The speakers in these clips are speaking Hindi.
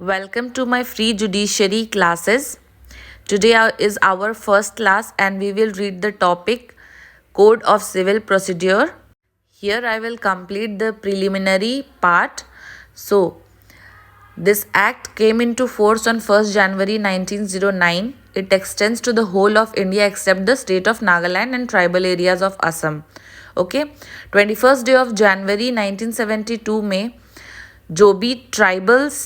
Welcome to my free judiciary classes. Today is our first class and we will read the topic Code of Civil Procedure. Here I will complete the preliminary part. So, this act came into force on 1st January 1909. It extends to the whole of India except the state of Nagaland and tribal areas of Assam. Okay, 21st day of January 1972 में जो भी ट्राइबल्स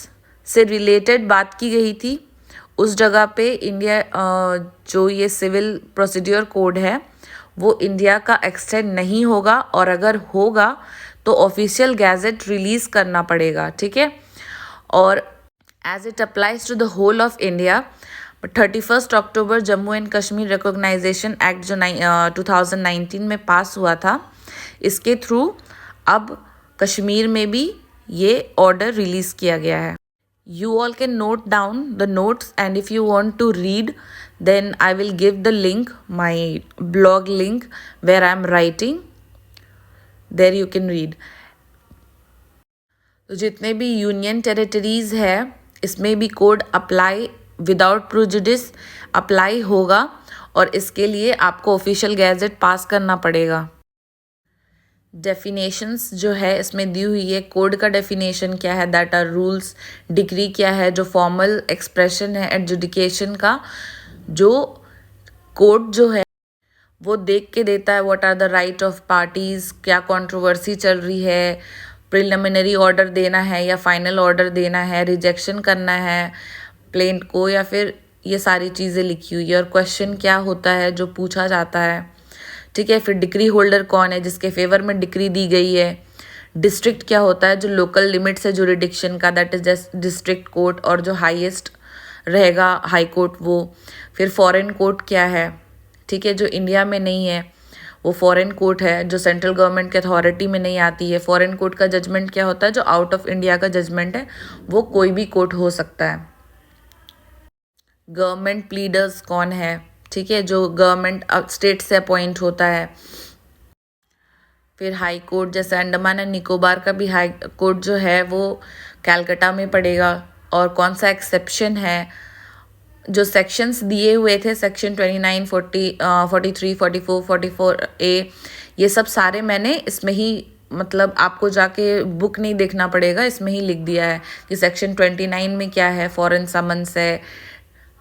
से रिलेटेड बात की गई थी उस जगह पे इंडिया जो ये सिविल प्रोसीड्योर कोड है वो इंडिया का एक्सटेंड नहीं होगा और अगर होगा तो ऑफिशियल गैजेट रिलीज़ करना पड़ेगा, ठीक है। और as it applies to the whole of India 31 October Jammu and Kashmir recognization act जो 2019 में पास हुआ था, इसके थ्रू अब कश्मीर में भी ये ऑर्डर रिलीज़ किया गया है। You all can note down the notes and if you want to read then I will give the link, my blog link where I am writing. There you can read. तो जितने भी यूनियन टेरिटरीज़ है इसमें भी code apply without prejudice apply होगा और इसके लिए आपको ऑफिशियल गैजेट पास करना पड़ेगा। डेफिनेशंस जो है इसमें दी हुई है। कोड का डेफिनेशन क्या है, दैट आर रूल्स। डिग्री क्या है, जो फॉर्मल एक्सप्रेशन है एडजुडिकेशन का। जो कोड जो है वो देख के देता है what are the right of parties, क्या कंट्रोवर्सी चल रही है, प्रिलिमिनरी ऑर्डर देना है या फाइनल ऑर्डर देना है, रिजेक्शन करना है प्लेंट को, या फिर ये सारी चीज़ें लिखी हुई है। और क्वेश्चन क्या होता है जो पूछा जाता है, ठीक है। फिर डिक्री होल्डर कौन है जिसके फेवर में डिक्री दी गई है। डिस्ट्रिक्ट क्या होता है, जो लोकल लिमिट्स है जुरिडिक्शन का, दैट इज डिस्ट्रिक्ट कोर्ट, और जो हाईएस्ट रहेगा हाई कोर्ट वो। फिर फॉरेन कोर्ट क्या है, ठीक है, जो इंडिया में नहीं है वो फॉरेन कोर्ट है, जो सेंट्रल गवर्नमेंट के अथॉरिटी में नहीं आती है। फॉरेन कोर्ट का जजमेंट क्या होता है, जो आउट ऑफ इंडिया का जजमेंट है वो कोई भी कोर्ट हो सकता है। गवर्नमेंट प्लीडर्स कौन है, ठीक है, जो गवर्नमेंट स्टेट से अपॉइंट होता है। फिर हाई कोर्ट, जैसे अंडमान एंड निकोबार का भी हाई कोर्ट जो है वो कैलकाटा में पड़ेगा। और कौन सा एक्सेप्शन है, जो सेक्शंस दिए हुए थे सेक्शन 29, 40, 43, 44, 44A, ये सब सारे मैंने इसमें ही, मतलब आपको जाके बुक नहीं देखना पड़ेगा, इसमें ही लिख दिया है कि सेक्शन 29 में क्या है, फॉरेन समन्स है,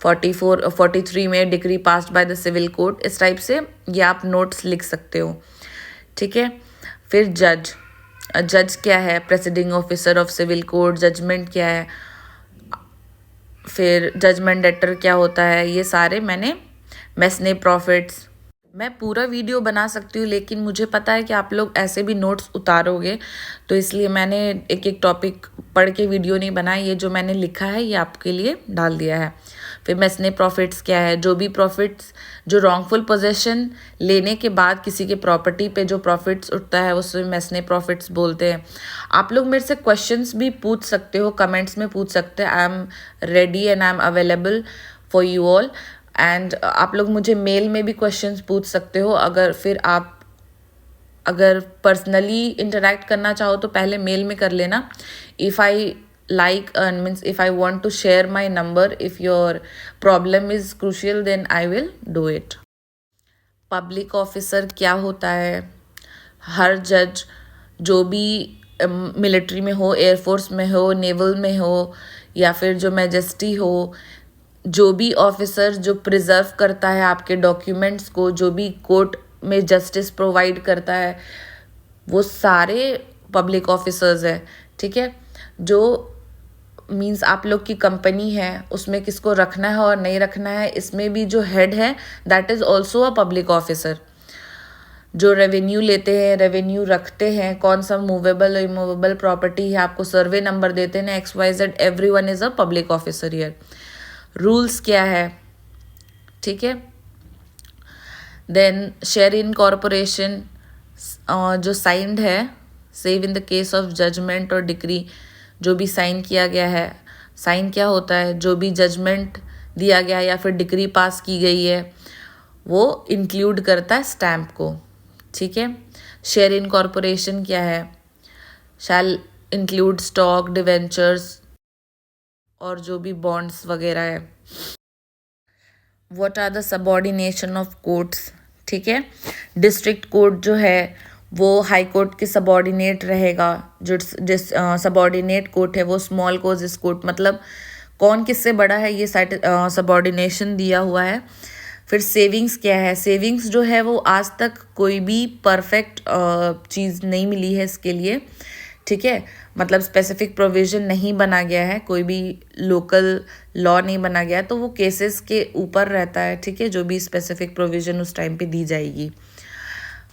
43 में decree passed by the civil court. इस टाइप से ये आप नोट्स लिख सकते हो, ठीक है। फिर जज क्या है, presiding officer of civil court. Judgement क्या है, फिर जजमेंट डेटर क्या होता है, ये सारे मैंने मैसने प्रॉफिट्स। मैं पूरा वीडियो बना सकती हूँ लेकिन मुझे पता है कि आप लोग ऐसे भी नोट्स उतारोगे, तो इसलिए मैंने एक एक टॉपिक पढ़ के वीडियो नहीं बनाया। ये जो मैंने लिखा है ये आपके लिए डाल दिया है। फिर मैसने प्रॉफिट्स क्या है, जो भी प्रॉफिट्स, जो रॉन्गफुल पोजेशन लेने के बाद किसी के प्रॉपर्टी पे जो प्रॉफिट्स उठता है उसे मैसने प्रॉफिट्स बोलते हैं। आप लोग मेरे से क्वेश्चंस भी पूछ सकते हो, कमेंट्स में पूछ सकते हैं। I am ready and I am available for you all. And आप लोग मुझे मेल में भी क्वेश्चंस पूछ सकते हो। अगर पर्सनली इंटरेक्ट करना चाहो तो पहले मेल में कर लेना। If I like means if I want to share my number, if your problem is crucial then I will do it. Public officer क्या होता है, हर जज जो भी मिलिट्री में हो, एयरफोर्स में हो, नेवल में हो, या फिर जो मैजेस्टी हो, जो भी ऑफिसर जो प्रिजर्व करता है आपके डॉक्यूमेंट्स को, जो भी कोर्ट में जस्टिस प्रोवाइड करता है, वो सारे पब्लिक ऑफिसर्स है, ठीक है। जो मीन्स आप लोग की कंपनी है उसमें किसको रखना है और नहीं रखना है, इसमें भी जो हेड है that is also a public officer. जो रेवेन्यू लेते हैं, रेवेन्यू रखते हैं, कौन सा मूवेबल और इमूवेबल प्रॉपर्टी है, आपको सर्वे नंबर देते हैं ना, XYZ, everyone is a public officer here. Rules क्या है, ठीक है। देन शेयर इन कॉरपोरेशन जो साइंड है, save in the case of judgement और डिक्री, जो भी साइन किया गया है। साइन क्या होता है, जो भी जजमेंट दिया गया है या फिर डिक्री पास की गई है वो इंक्लूड करता है स्टैम्प को, ठीक है। शेयर इन कॉरपोरेशन क्या है, शैल इंक्लूड स्टॉक, डिवेंचर्स और जो भी बॉन्ड्स वगैरह है। What are the subordination of courts, ठीक है। डिस्ट्रिक्ट कोर्ट जो है वो हाई कोर्ट के सबऑर्डिनेट रहेगा। जो सबऑर्डिनेट कोर्ट है वो स्मॉल कोजेस कोर्ट, मतलब कौन किससे बड़ा है ये सबऑर्डिनेशन दिया हुआ है। फिर सेविंग्स क्या है, सेविंग्स जो है वो आज तक कोई भी परफेक्ट चीज़ नहीं मिली है इसके लिए, ठीक है। मतलब स्पेसिफिक प्रोविज़न नहीं बना गया है, कोई भी लोकल लॉ नहीं बना गया है, तो वो केसेस के ऊपर रहता है, ठीक है, जो भी स्पेसिफिक प्रोविज़न उस टाइम पे दी जाएगी।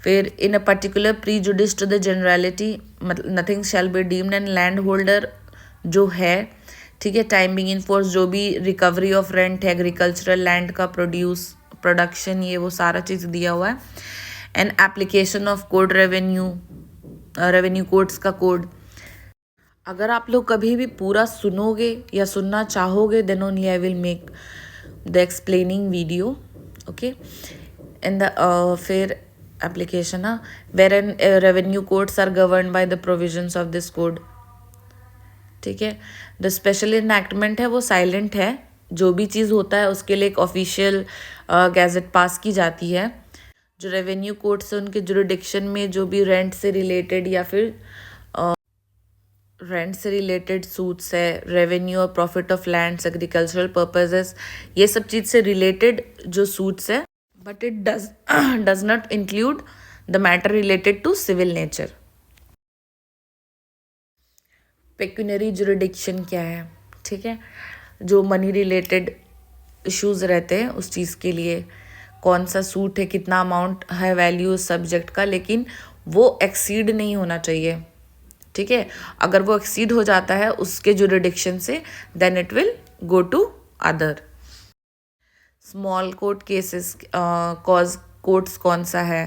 फिर in a particular prejudice to the generality, मतलब nothing shall be deemed and land holder जो है, ठीक है, टाइम बिंग इन फोर्स, जो भी रिकवरी ऑफ रेंट है, एग्रीकल्चरल लैंड का प्रोडक्शन, ये वो सारा चीज़ दिया हुआ है। And application of code revenue codes का कोड। अगर आप लोग कभी भी पूरा सुनोगे या सुनना चाहोगे, then only I will make the explaining video, okay. And फिर application, where an revenue codes are govern by the provisions of this code, ठीक है। द स्पेशल इनैक्टमेंट है वो साइलेंट है, जो भी चीज़ होता है उसके लिए एक ऑफिशियल गैजेट पास की जाती है। जो रेवेन्यू कोड्स है उनके जुरिडिक्शन में जो भी रेंट से रिलेटेड या फिर रेंट से रिलेटेड सूट्स है, रेवेन्यू और profit of lands, agricultural purposes, ये सब चीज़ से रिलेटेड जो सूट्स है, but it does not include the matter related to civil nature. Pecuniary jurisdiction क्या है, ठीक है, जो मनी रिलेटेड इश्यूज रहते हैं उस चीज़ के लिए कौन सा सूट है, कितना अमाउंट है वैल्यू सब्जेक्ट का, लेकिन वो एक्सीड नहीं होना चाहिए, ठीक है। अगर वो एक्सीड हो जाता है उसके जुरिडिक्शन से, then it will go to other. Small court cases cause courts कौन सा है,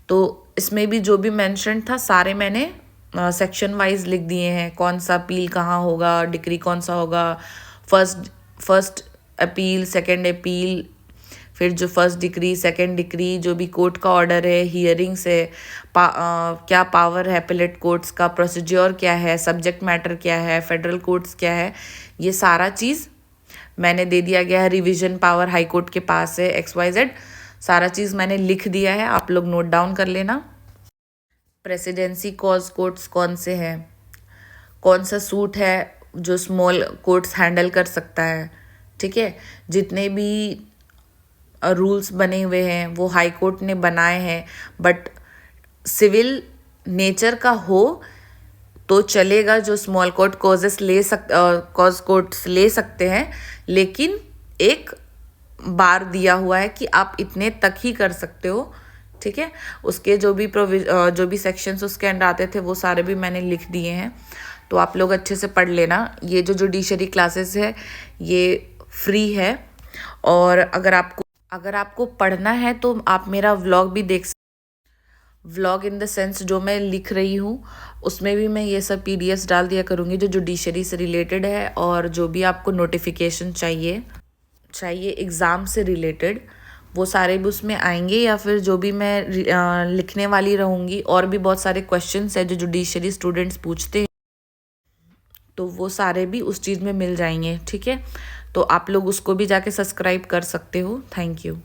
तो इसमें भी जो भी मेंशन था सारे मैंने सेक्शन वाइज लिख दिए हैं, कौन सा अपील कहाँ होगा, डिक्री कौन सा होगा, फर्स्ट अपील, सेकंड अपील, फिर जो फर्स्ट डिक्री, सेकंड डिक्री, जो भी कोर्ट का ऑर्डर है, हियरिंग्स है, क्या पावर है अपीलेट कोर्ट्स का, प्रोसीजर क्या है, सब्जेक्ट मैटर क्या है, फेडरल कोर्ट्स क्या है, ये सारा चीज़ मैंने दे दिया गया है। रिवीजन पावर हाई कोर्ट के पास है, XYZ सारा चीज़ मैंने लिख दिया है, आप लोग नोट डाउन कर लेना। प्रेसिडेंसी कॉज कोर्ट्स कौन से हैं, कौन सा सूट है जो स्मॉल कोर्ट्स हैंडल कर सकता है, ठीक है। जितने भी रूल्स बने हुए हैं वो हाई कोर्ट ने बनाए हैं, बट सिविल नेचर का हो तो चलेगा, जो स्मॉल कोर्ट कॉज कोर्ट्स ले सकते हैं, लेकिन एक बार दिया हुआ है कि आप इतने तक ही कर सकते हो, ठीक है। उसके जो भी सेक्शंस उसके अंडर आते थे वो सारे भी मैंने लिख दिए हैं, तो आप लोग अच्छे से पढ़ लेना। ये जो जुडिशरी क्लासेस है ये फ्री है, और अगर आपको पढ़ना है तो आप मेरा व्लॉग भी देख सकते। व्लॉग इन द सेंस जो मैं लिख रही हूँ उसमें भी मैं ये सब PDFs डाल दिया करूँगी जो जुडिशरी से रिलेटेड है, और जो भी आपको नोटिफिकेशन चाहिए एग्ज़ाम से रिलेटेड वो सारे भी उसमें आएंगे, या फिर जो भी मैं लिखने वाली रहूँगी, और भी बहुत सारे क्वेश्चंस है जो जुडिशरी स्टूडेंट्स पूछते हैं, तो वो सारे भी उस चीज़ में मिल जाएंगे, ठीक है। तो आप लोग उसको भी जाके सब्सक्राइब कर सकते हो। Thank you.